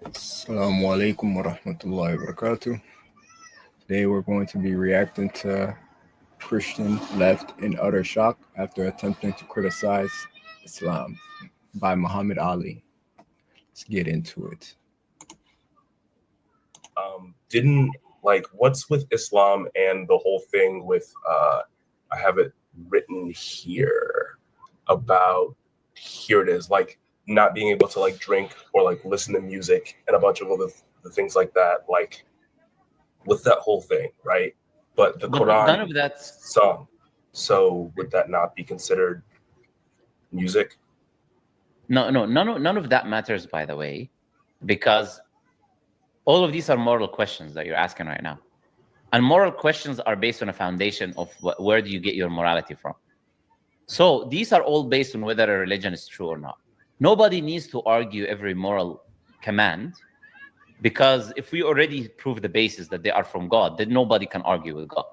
Assalamu alaikum wa rahmatullahi wa barakatuh. Today we're going to be reacting to Christian left in utter shock after attempting to criticize Islam by Muhammed Ali. Let's get into it. Didn't like what's with Islam and the whole thing with I have it written here about here it is, like not being able to like drink or like listen to music and a bunch of other things like that, like with that whole thing, right? But the But Quran none of that. song, so would that not be considered music? None of that matters, by the way, because all of these are moral questions that you're asking right now. And moral questions are based on a foundation of where do you get your morality from. So these are all based on whether a religion is true or not. Nobody needs to argue every moral command, because if we already prove the basis that they are from God, then nobody can argue with God.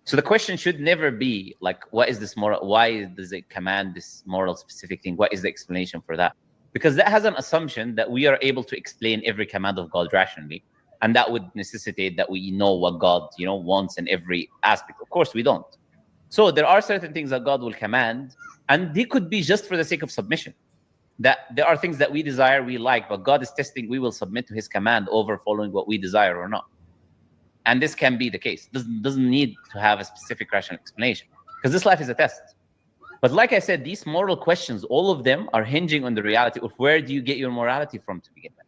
So the question should never be like, what is this moral? Why does it command this moral specific thing? What is the explanation for that? Because that has an assumption that we are able to explain every command of God rationally. And that would necessitate that we know what God, wants in every aspect. Of course, we don't. So there are certain things that God will command, and they could be just for the sake of submission. That there are things that we desire, we like, but God is testing, we will submit to his command over following what we desire or not. And this can be the case. Doesn't need to have a specific rational explanation, because this life is a test. But like I said, these moral questions, all of them are hinging on the reality of where do you get your morality from to begin with.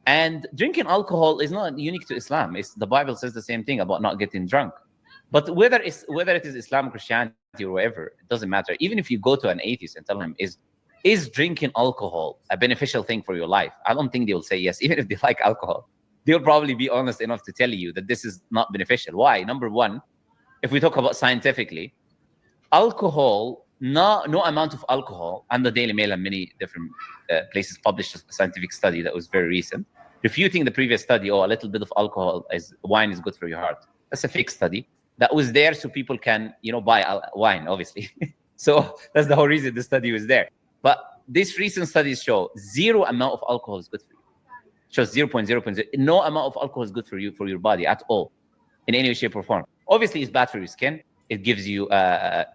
And drinking alcohol is not unique to Islam. The Bible says the same thing about not getting drunk. But whether it is Islam, Christianity, or whatever, it doesn't matter. Even if you go to an atheist and tell him, is drinking alcohol a beneficial thing for your life? I don't think they will say yes. Even if they like alcohol, they'll probably be honest enough to tell you that this is not beneficial. Why? Number one, if we talk about scientifically, alcohol, no amount of alcohol, and the Daily Mail and many different places published a scientific study that was very recent, refuting the previous study, a little bit of alcohol wine is good for your heart. That's a fake study that was there so people can, buy wine, obviously. So that's the whole reason the study was there. But these recent studies show zero amount of alcohol is good for you. Shows 0.0. No amount of alcohol is good for you, for your body at all, in any way, shape, or form. Obviously, it's bad for your skin. It gives you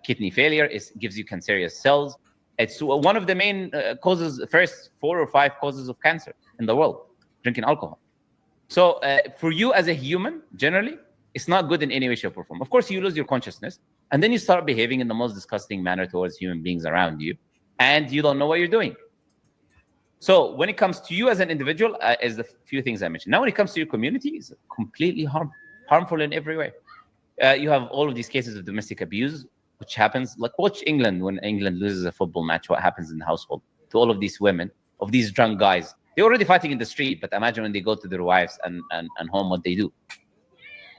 kidney failure. It gives you cancerous cells. It's one of the main causes, first 4 or 5 causes of cancer in the world, drinking alcohol. So for you as a human, generally, it's not good in any way, shape, or form. Of course, you lose your consciousness, and then you start behaving in the most disgusting manner towards human beings around you, and you don't know what you're doing. So when it comes to you as an individual, as the few things I mentioned. Now, when it comes to your community, it's completely harmful in every way. You have all of these cases of domestic abuse, which happens. Like, watch England when England loses a football match. What happens in the household to all of these women, of these drunk guys? They're already fighting in the street, but imagine when they go to their wives and home, what they do.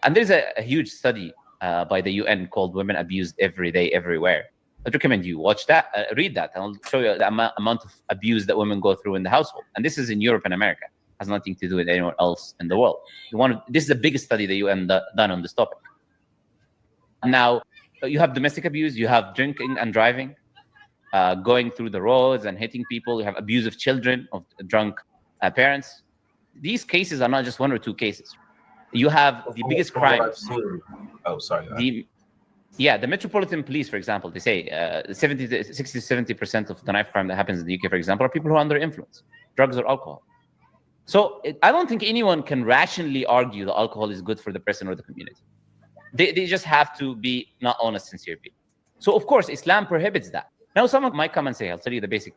And there's a huge study by the UN called "Women Abused Every Day, Everywhere." I'd recommend you watch that, read that, and I'll show you the amount of abuse that women go through in the household. And this is in Europe and America. It has nothing to do with anywhere else in the world. This is the biggest study the UN done on this topic. Now, you have domestic abuse, you have drinking and driving, going through the roads and hitting people. You have abuse of children, of drunk parents. These cases are not just 1 or 2 cases. You have the biggest crimes. Oh, sorry. The Metropolitan Police, for example, they say 60 to 70% of the knife crime that happens in the UK, for example, are people who are under influence, drugs or alcohol. So I don't think anyone can rationally argue that alcohol is good for the person or the community. They just have to be not honest, sincere people. So, of course, Islam prohibits that. Now, someone might come and say, I'll tell you the basic,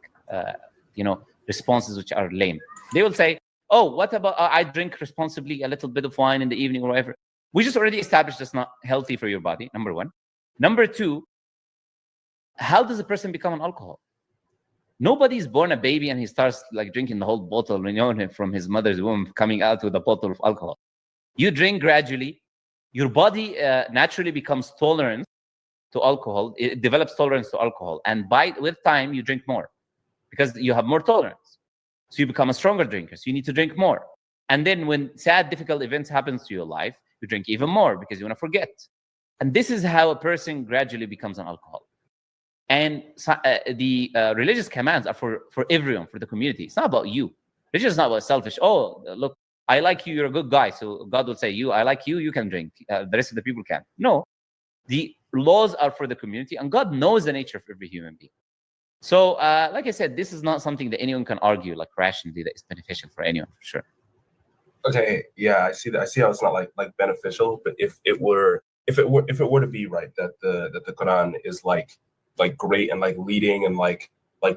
responses which are lame. They will say, oh, what about I drink responsibly, a little bit of wine in the evening or whatever. We just already established that's not healthy for your body, number one. Number two, how does a person become an alcoholic? Nobody's born a baby and he starts like drinking the whole bottle, from his mother's womb, coming out with a bottle of alcohol. You drink gradually. Your body naturally becomes tolerant to alcohol. It develops tolerance to alcohol. And with time, you drink more because you have more tolerance. So you become a stronger drinker. So you need to drink more. And then when sad, difficult events happen to your life, you drink even more because you want to forget. And this is how a person gradually becomes an alcoholic. And the religious commands are for everyone, for the community. It's not about you. Religion is not about selfish. Oh, look, I like you, you're a good guy. So God will say, I like you, you can drink. The rest of the people can. No, the laws are for the community, and God knows the nature of every human being. So, like I said, this is not something that anyone can argue like rationally that is beneficial for anyone, for sure. Okay, yeah, I see that. I see how it's not like beneficial, but if it were to be right that the Quran is like great and like leading and like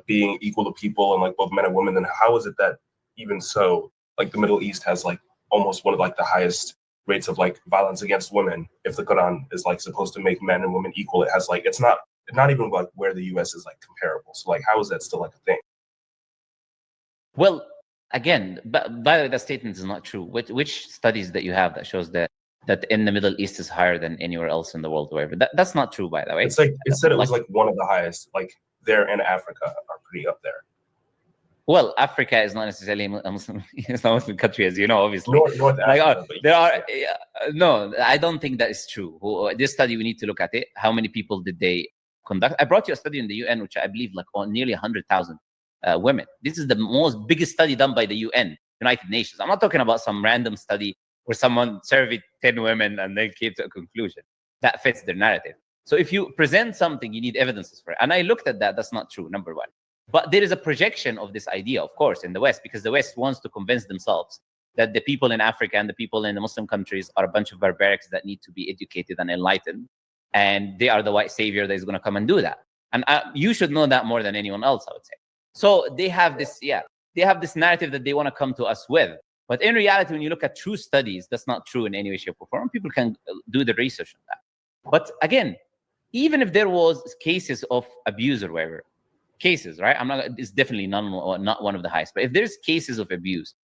being equal to people and like both men and women, then how is it that even so, like the Middle East has like almost one of like the highest rates of like violence against women? If the Quran is like supposed to make men and women equal, it has like it's not even like where the US is like comparable. So like how is that still like a thing? Well, again, by the way, that statement is not true. Which studies that you have that shows that in the Middle East is higher than anywhere else in the world, or whatever? That's not true, by the way. It's like it said it was like one of the highest, like there and Africa are pretty up there. Well, Africa is not necessarily a Muslim, it's not a Muslim country, as you know, obviously. North Africa, there are no, I don't think that is true. This study, we need to look at it. How many people did they conduct? I brought you a study in the UN, which I believe like nearly 100,000 women. This is the biggest study done by the UN, United Nations. I'm not talking about some random study where someone surveyed 10 women and then came to a conclusion that fits their narrative. So if you present something, you need evidences for it. And I looked at that. That's not true, number one. But there is a projection of this idea, of course, in the West, because the West wants to convince themselves that the people in Africa and the people in the Muslim countries are a bunch of barbarics that need to be educated and enlightened. And they are the white savior that is going to come and do that. And you should know that more than anyone else, I would say. So they have this, they have this narrative that they want to come to us with. But in reality, when you look at true studies, that's not true in any way, shape, or form. People can do the research on that. But again, even if there was cases of abuse or whatever, cases, right? It's definitely not one of the highest. But if there's cases of abuse,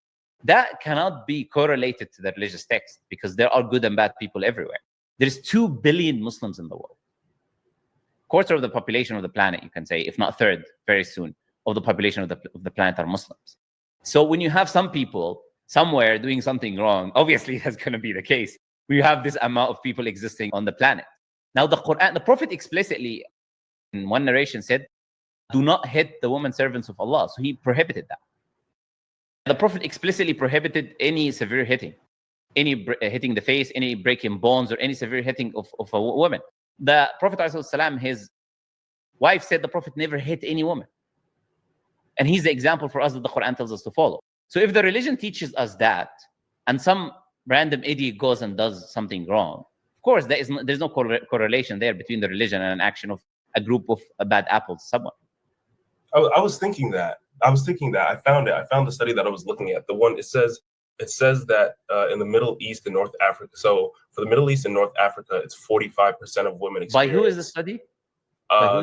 that cannot be correlated to the religious text, because there are good and bad people everywhere. There's 2 billion Muslims in the world. Quarter of the population of the planet, you can say, if not third, very soon, of the population of the planet are Muslims. So when you have some people somewhere doing something wrong, obviously that's going to be the case. We have this amount of people existing on the planet. Now, the Quran, the Prophet explicitly in one narration said, do not hit the women servants of Allah. So he prohibited that. The Prophet explicitly prohibited any severe hitting, any hitting the face, any breaking bones, or any severe hitting of a woman. The Prophet ﷺ, his wife said the Prophet never hit any woman. And he's the example for us that the Quran tells us to follow. So if the religion teaches us that, and some random idiot goes and does something wrong, of course, there's no correlation there between the religion and an action of a group of bad apples, someone. I was thinking that. I found it. I found the study that I was looking at. The one, it says that in the Middle East and North Africa. So for the Middle East and North Africa, it's 45% of women experience. By who is the study?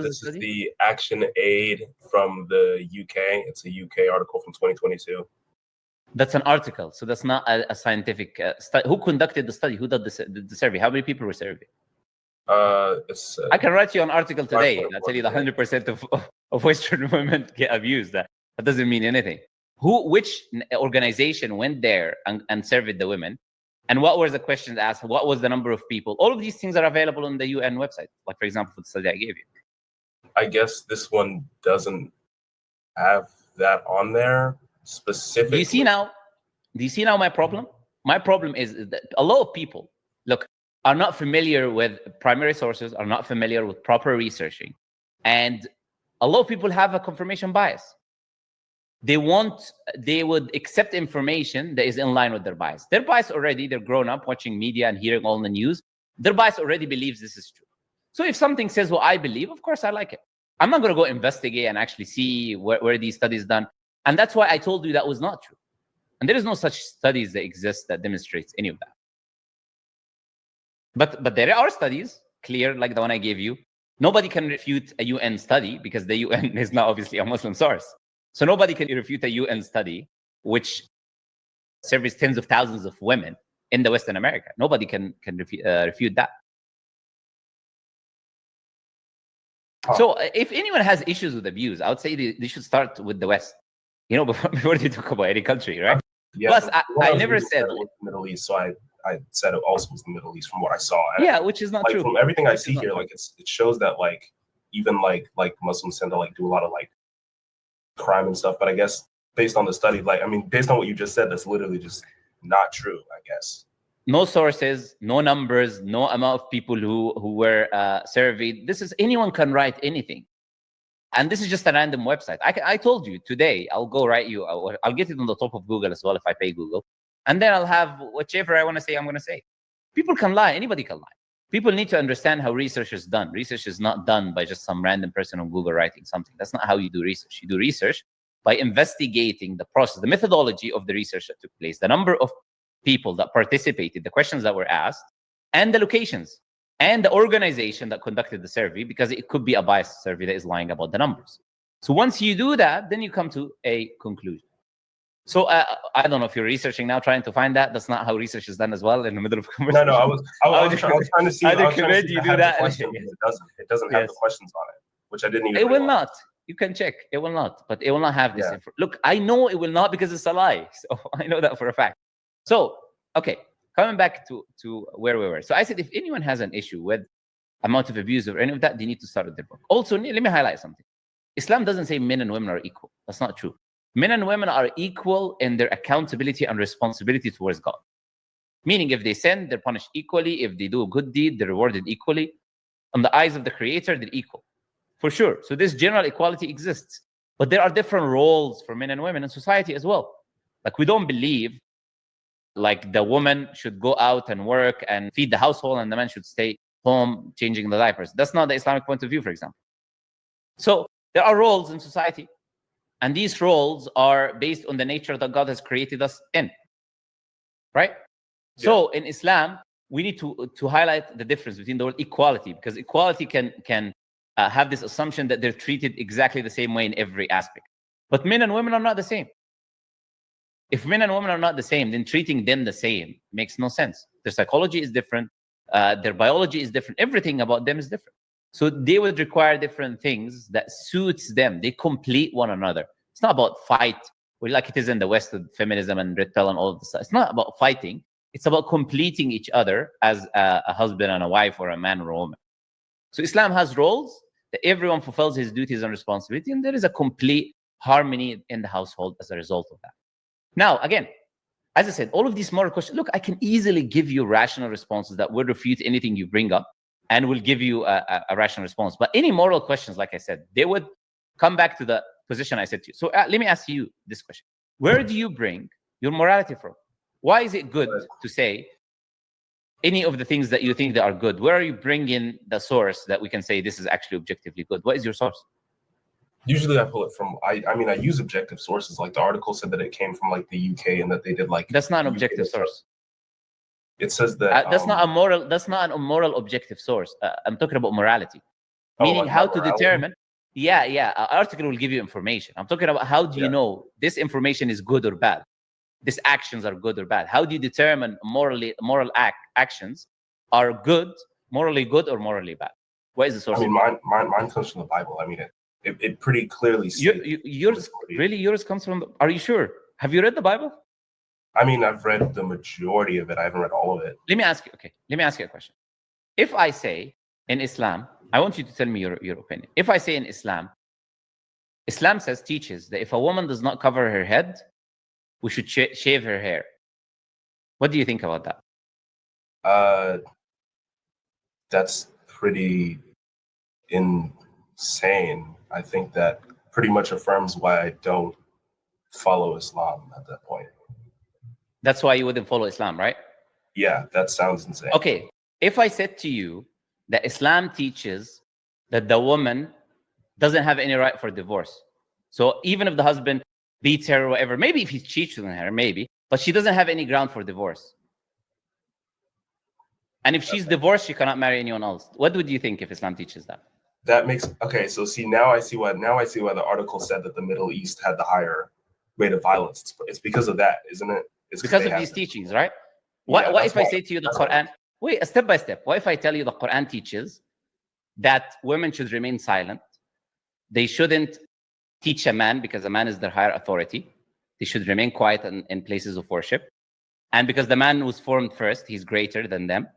This is the Action Aid from the UK. It's a UK article from 2022. That's an article. So that's not a scientific study. Who conducted the study? Who did the survey? How many people were surveyed? I can write you an article today and I'll tell you the 100% of Western women get abused. That doesn't mean anything. Which organization went there and surveyed the women? And what were the questions asked? What was the number of people? All of these things are available on the UN website. Like, for example, for the study I gave you. I guess this one doesn't have that on there specifically. Do you see now my problem? My problem is that a lot of people, look, are not familiar with primary sources, are not familiar with proper researching. And a lot of people have a confirmation bias. They would accept information that is in line with their bias. Their bias already, they're grown up watching media and hearing all the news. Their bias already believes this is true. So if something says what I believe, of course I like it. I'm not going to go investigate and actually see where these studies done. And that's why I told you that was not true. And there is no such studies that exist that demonstrates any of that. But there are studies, clear, like the one I gave you. Nobody can refute a UN study because the UN is not obviously a Muslim source. So nobody can refute a UN study which surveys tens of thousands of women in the Western America. Nobody can refute that. So if anyone has issues with abuse, I would say they should start with the West, before they talk about any country, right? Yeah, plus, I never said the Middle East, so I said it also was the Middle East from what I saw. And which is not true. From everything I see here, like it shows that like even like Muslims tend to like do a lot of like crime and stuff, but I guess based on the study. Like, I mean, based on what you just said, that's literally just not true, I guess. No sources, no numbers, no amount of people who were surveyed. This is anyone can write anything. And this is just a random website. I told you today, I'll go write you, I'll get it on the top of Google as well if I pay Google. And then I'll have whichever I want to say, I'm going to say. People can lie. Anybody can lie. People need to understand how research is done. Research is not done by just some random person on Google writing something. That's not how you do research. You do research by investigating the process, the methodology of the research that took place, the number of people that participated, the questions that were asked, and the locations, and the organization that conducted the survey, because it could be a biased survey that is lying about the numbers. So once you do that, then you come to a conclusion. So I don't know if you're researching now, trying to find that. That's not how research is done as well in the middle of conversation. No, I was trying to see. I recommend you do that. It doesn't have the questions on it, which I didn't even. It will not. You can check. It will not. But it will not have this. Look, I know it will not because it's a lie. So I know that for a fact. So, okay, coming back to where we were. So I said, if anyone has an issue with amount of abuse or any of that, they need to start with their book. Also, let me highlight something. Islam doesn't say men and women are equal. That's not true. Men and women are equal in their accountability and responsibility towards God. Meaning, if they sin, they're punished equally. If they do a good deed, they're rewarded equally. On the eyes of the Creator, they're equal. For sure. So this general equality exists. But there are different roles for men and women in society as well. Like, we don't believe like the woman should go out and work and feed the household and the man should stay home changing the diapers. That's not the Islamic point of view, for example. So there are roles in society. And these roles are based on the nature that God has created us in. Right? Yeah. So in Islam, we need to highlight the difference between the word equality, because equality can have this assumption that they're treated exactly the same way in every aspect. But men and women are not the same. If men and women are not the same, then treating them the same makes no sense. Their psychology is different. Their biology is different. Everything about them is different. So they would require different things that suits them. They complete one another. It's not about fight, like it is in the West with feminism and red pill and all of this stuff. It's not about fighting. It's about completing each other as a husband and a wife, or a man or a woman. So Islam has roles that everyone fulfills his duties and responsibility, and there is a complete harmony in the household as a result of that. Now, again, as I said, all of these moral questions, look, I can easily give you rational responses that will refute anything you bring up and will give you a rational response. But any moral questions, like I said, they would come back to the position I said to you. So let me ask you this question. Where do you bring your morality from? Why is it good to say any of the things that you think that are good? Where are you bringing the source that we can say this is actually objectively good? What is your source? Usually I pull it from, I mean, I use objective sources. Like the article said that it came from like the UK and that they did like. That's not an objective source. It says that. That's not an immoral objective source. I'm talking about morality. Meaning how to determine. Yeah. An article will give you information. I'm talking about how do you know this information is good or bad? These actions are good or bad? How do you determine moral actions are good, morally good or morally bad? What is the source? I mean, mine comes from the Bible. I mean, it pretty clearly states. Yours comes from. Are you sure? Have you read the Bible? I mean, I've read the majority of it. I haven't read all of it. Let me ask you a question. If I say in Islam, I want you to tell me your opinion. If I say in Islam teaches that if a woman does not cover her head, we should shave her hair. What do you think about that? That's pretty insane. I think that pretty much affirms why I don't follow Islam at that point. That's why you wouldn't follow Islam, right? Yeah, that sounds insane. Okay, if I said to you that Islam teaches that the woman doesn't have any right for divorce. So even if the husband beats her or whatever, maybe if he cheats on her, maybe, but she doesn't have any ground for divorce. And if she's divorced, she cannot marry anyone else. What would you think if Islam teaches that? That makes okay. So see, now I see why the article said that the Middle East had the higher rate of violence. It's because of that, isn't it? It's because of these teachings, right? What if I say to you the Quran? Wait, step by step. What if I tell you the Quran teaches that women should remain silent? They shouldn't teach a man because a man is their higher authority. They should remain quiet in places of worship. And because the man was formed first, he's greater than them.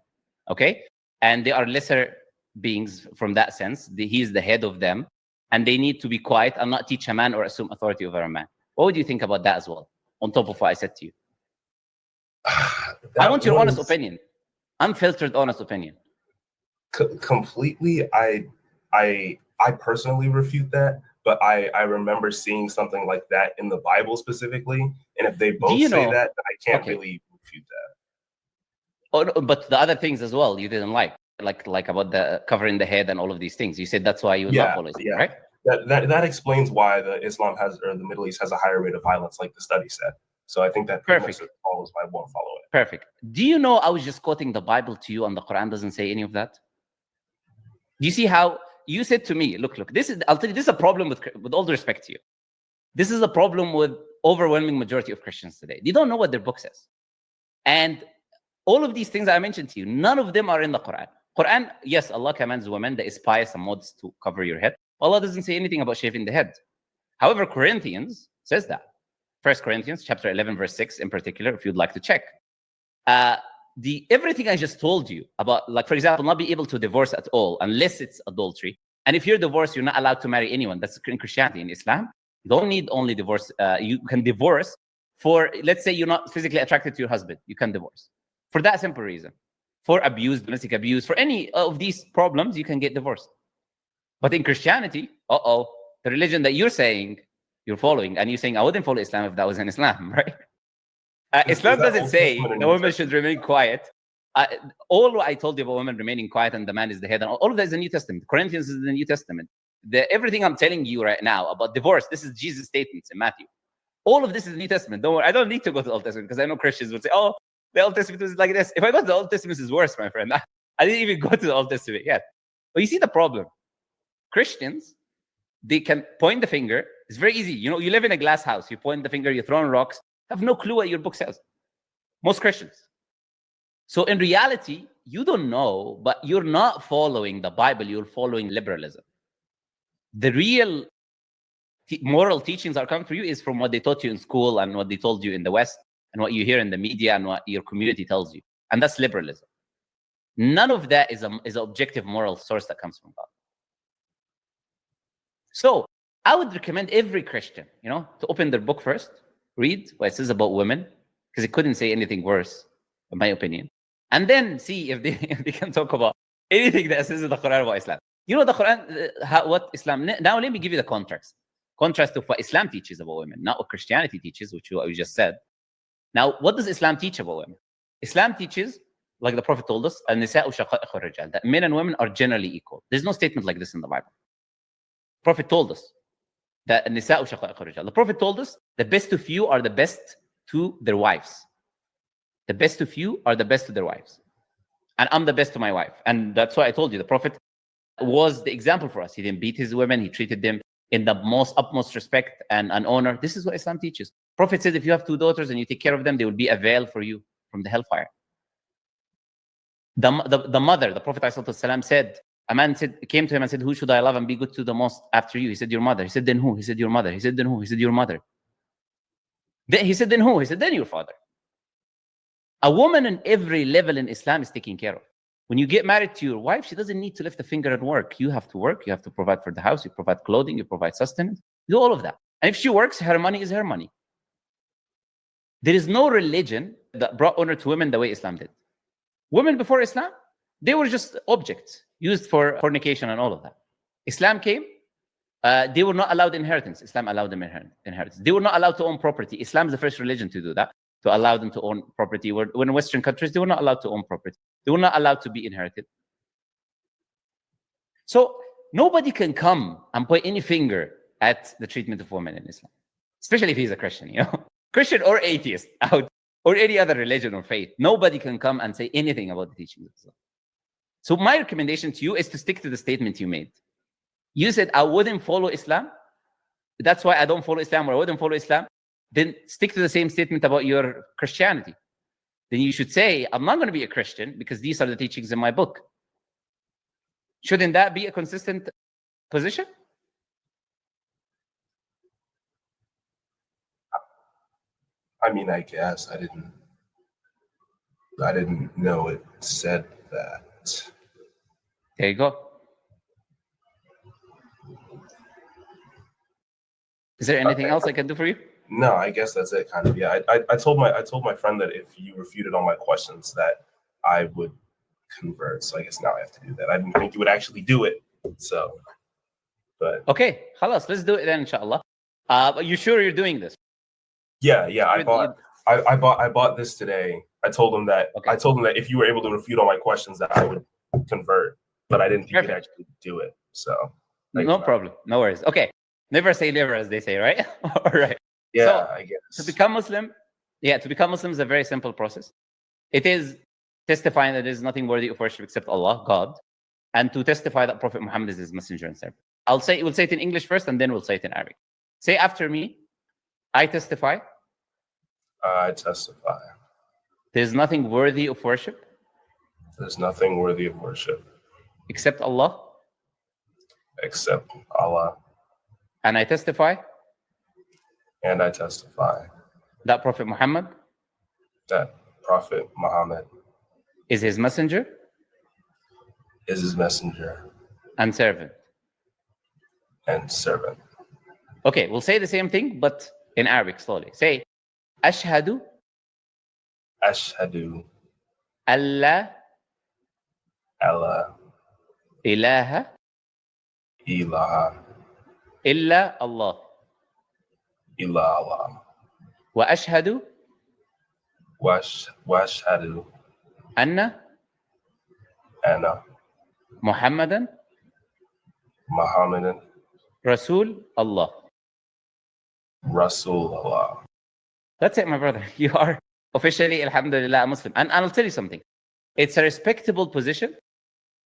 Okay? And they are lesser beings from that sense. He is the head of them. And they need to be quiet and not teach a man or assume authority over a man. What would you think about that as well, on top of what I said to you? That I want your honest was opinion, unfiltered, honest opinion. Completely. I personally refute that, but I remember seeing something like that in the Bible specifically, and if they both you say know- that, then I can't Okay. really refute that. Oh, no, but the other things as well you didn't like about the covering the head and all of these things. You said that's why you would not follow Islam, right? That explains why the Islam has, or the Middle East has, a higher rate of violence, like the study said. So I think that pretty much Perfect. follows why I won't follow it. Perfect. Do you know I was just quoting the Bible to you, and the Quran doesn't say any of that? Do you see how you said to me, look, I'll tell you, this is a problem with all the respect to you. This is a problem with overwhelming majority of Christians today. They don't know what their book says. And all of these things I mentioned to you, none of them are in the Quran. Quran, yes, Allah commands women that is pious and modest to cover your head. Allah doesn't say anything about shaving the head. However, Corinthians says that. 1 Corinthians chapter 11, verse 6 in particular, if you'd like to check. Everything I just told you about, like, for example, not be able to divorce at all unless it's adultery. And if you're divorced, you're not allowed to marry anyone. That's in Christianity. In Islam, you don't need only divorce. You can divorce for, let's say you're not physically attracted to your husband. You can divorce for that simple reason. For abuse, domestic abuse, for any of these problems, you can get divorced. But in Christianity, the religion that you're saying you're following, and you're saying I wouldn't follow Islam if that was in Islam, right? Islam doesn't say the woman should remain quiet. All what I told you about women remaining quiet and the man is the head, and all of that is the New Testament. Corinthians is the New Testament. Everything I'm telling you right now about divorce, this is Jesus' statements in Matthew. All of this is the New Testament. Don't worry, I don't need to go to the Old Testament, because I know Christians would say, oh, the Old Testament is like this. If I go to the Old Testament, it's worse, my friend. I didn't even go to the Old Testament yet. But you see the problem. Christians, they can point the finger. It's very easy. You know, you live in a glass house. You point the finger, you're throwing rocks. Have no clue what your book says. Most Christians. So in reality, you don't know, but you're not following the Bible. You're following liberalism. The real moral teachings are coming for you is from what they taught you in school and what they told you in the West and what you hear in the media and what your community tells you. And that's liberalism. None of that is an objective moral source that comes from God. So I would recommend every Christian, to open their book first, read what it says about women, because it couldn't say anything worse, in my opinion. And then see if they can talk about anything that says in the Quran about Islam. The Quran, what Islam... Now let me give you the contrast of what Islam teaches about women, not what Christianity teaches, which we just said. Now, what does Islam teach about women? Islam teaches, like the Prophet told us, that men and women are generally equal. There's no statement like this in the Bible. The Prophet told us that the Prophet told us the best of you are the best to their wives. The best of you are the best to their wives. And I'm the best to my wife. And that's why I told you, the Prophet was the example for us. He didn't beat his women. He treated them in the utmost respect and honor. This is what Islam teaches. Prophet said, if you have 2 daughters and you take care of them, they will be a veil for you from the hellfire. The mother, the Prophet ﷺ said, a man came to him and said, who should I love and be good to the most after you? He said, your mother. He said, then who? He said, your mother. He said, then who? He said, your mother. Then he said, then who? He said, then your father. A woman in every level in Islam is taken care of. When you get married to your wife, she doesn't need to lift a finger and work. You have to work. You have to provide for the house. You provide clothing. You provide sustenance. You do all of that. And if she works, her money is her money. There is no religion that brought honor to women the way Islam did. Women before Islam, they were just objects used for fornication and all of that. Islam came, they were not allowed inheritance. Islam allowed them inheritance. They were not allowed to own property. Islam is the first religion to do that, to allow them to own property. When in Western countries, they were not allowed to own property. They were not allowed to be inherited. So nobody can come and point any finger at the treatment of women in Islam, especially if he's a Christian, Christian or atheist out, or any other religion or faith. Nobody can come and say anything about the teachings of Islam. So my recommendation to you is to stick to the statement you made. You said, I wouldn't follow Islam. That's why I don't follow Islam, or I wouldn't follow Islam. Then stick to the same statement about your Christianity. Then you should say, I'm not going to be a Christian because these are the teachings in my book. Shouldn't that be a consistent position? I mean, I guess I didn't know it said that. There you go. Is there anything else I can do for you? No, I guess that's it, kind of. Yeah, I told my friend that if you refuted all my questions, that I would convert. So I guess now I have to do that. I didn't think you would actually do it. So, but Okay, خلاص, let's do it then, inshallah. But you sure you're doing this? yeah, I bought this today. I told him that if you were able to refute all my questions, that I would convert. But I didn't think you'd actually do it. So no problem, no worries. Okay, never say never, as they say, right? All right. Yeah, so, I guess to become Muslim is a very simple process. It is testifying that there is nothing worthy of worship except Allah, God, and to testify that Prophet Muhammad is his messenger and servant. We'll say it in English first, and then we'll say it in Arabic. Say after me, I testify. I testify. There's nothing worthy of worship. There's nothing worthy of worship. Except Allah. Except Allah. And I testify. And I testify. That Prophet Muhammad. That Prophet Muhammad. Is his messenger. Is his messenger. And servant. And servant. Okay, we'll say the same thing, but in Arabic slowly. Say, Ashhadu. Ashhadu. Allah. Allah. Ilaha. Ilaha. Illa Allah. Illa Allah. Wa ashhadu. Washhadu. Anna. Anna. Muhammadan. Muhammadan. Rasul Allah. Rasul Allah. That's it, my brother. You are officially, alhamdulillah, a Muslim. And I'll tell you something. It's a respectable position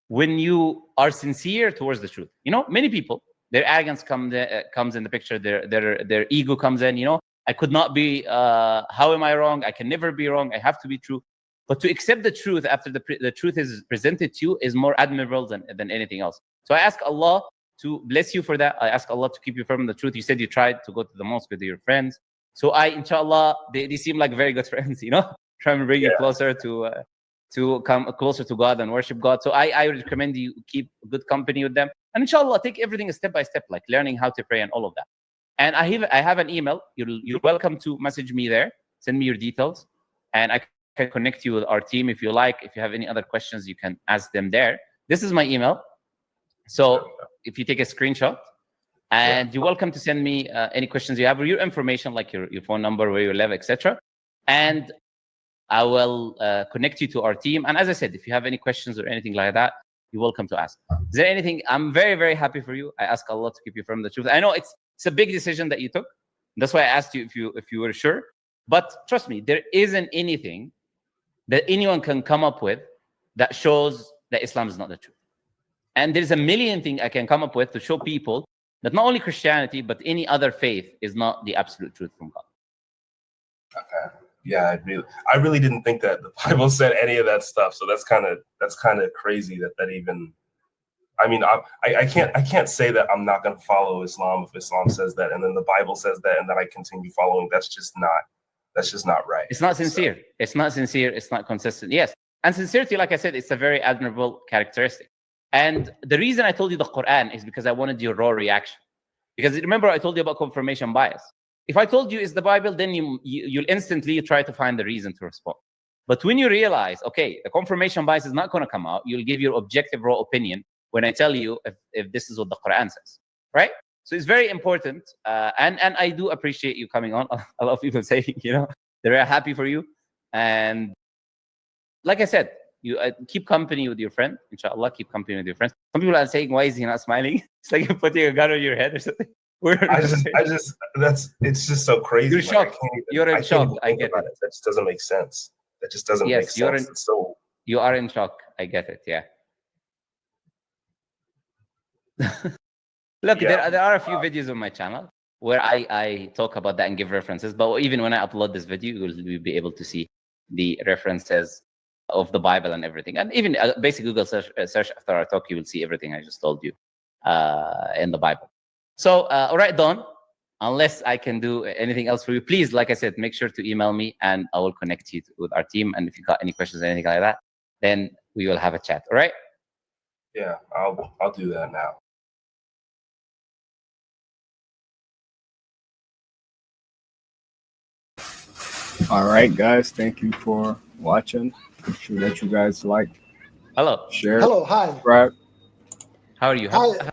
when you are sincere towards the truth. You know, many people, their arrogance comes in the picture. Their ego comes in. You know, I could not be. How am I wrong? I can never be wrong. I have to be true. But to accept the truth after the truth is presented to you is more admirable than anything else. So I ask Allah to bless you for that. I ask Allah to keep you firm in the truth. You said you tried to go to the mosque with your friends. So inshallah, they seem like very good friends, you know, trying to bring you closer to come closer to God and worship God. So I recommend you keep good company with them. And inshallah, take everything step by step, like learning how to pray and all of that. And I have an email. You're welcome to message me there. Send me your details. And I can connect you with our team if you like. If you have any other questions, you can ask them there. This is my email. So if you take a screenshot, and you're welcome to send me any questions you have, or your information, like your phone number, where you live, etc. And I will connect you to our team. And as I said, if you have any questions or anything like that, you're welcome to ask. Is there anything? I'm very, very happy for you. I ask Allah to keep you from the truth. I know it's a big decision that you took. That's why I asked you if you were sure. But trust me, there isn't anything that anyone can come up with that shows that Islam is not the truth. And there's a million things I can come up with to show people that not only Christianity, but any other faith is not the absolute truth from God. Okay. Yeah, I really didn't think that the Bible said any of that stuff. So that's kind of crazy that even. I mean, I can't say that I'm not going to follow Islam if Islam says that, and then the Bible says that, and then I continue following. That's just not right. It's not sincere. So. It's not sincere. It's not consistent. Yes, and sincerity, like I said, it's a very admirable characteristic. And the reason I told you the Quran is because I wanted your raw reaction. Because remember, I told you about confirmation bias. If I told you it's the Bible, then you'll instantly try to find the reason to respond. But when you realize, okay, the confirmation bias is not going to come out, you'll give your objective raw opinion when I tell you if this is what the Quran says, right? So it's very important. And I do appreciate you coming on. A lot of people say, you know, they're very happy for you. And like I said, you keep company with your friend. Inshallah, keep company with your friends. Some people are saying, why is he not smiling? It's like you're putting a gun on your head or something. It's just so crazy. You're shocked. You're in shock. I get it. That just doesn't make sense. That just doesn't make sense. You are in shock. I get it. Yeah. Look, there are a few videos on my channel where I talk about that and give references. But even when I upload this video, you'll be able to see the references of the Bible and everything. And even basic Google search after our talk, you will see everything I just told you in the Bible. So, all right, Don, unless I can do anything else for you, please, like I said, make sure to email me and I will connect you with our team. And if you got any questions or anything like that, then we will have a chat. All right? Yeah, I'll do that now. All right, guys. Thank you for watching. Make sure that you guys like, Hello. share, Hello, hi. subscribe. How are you? Hi.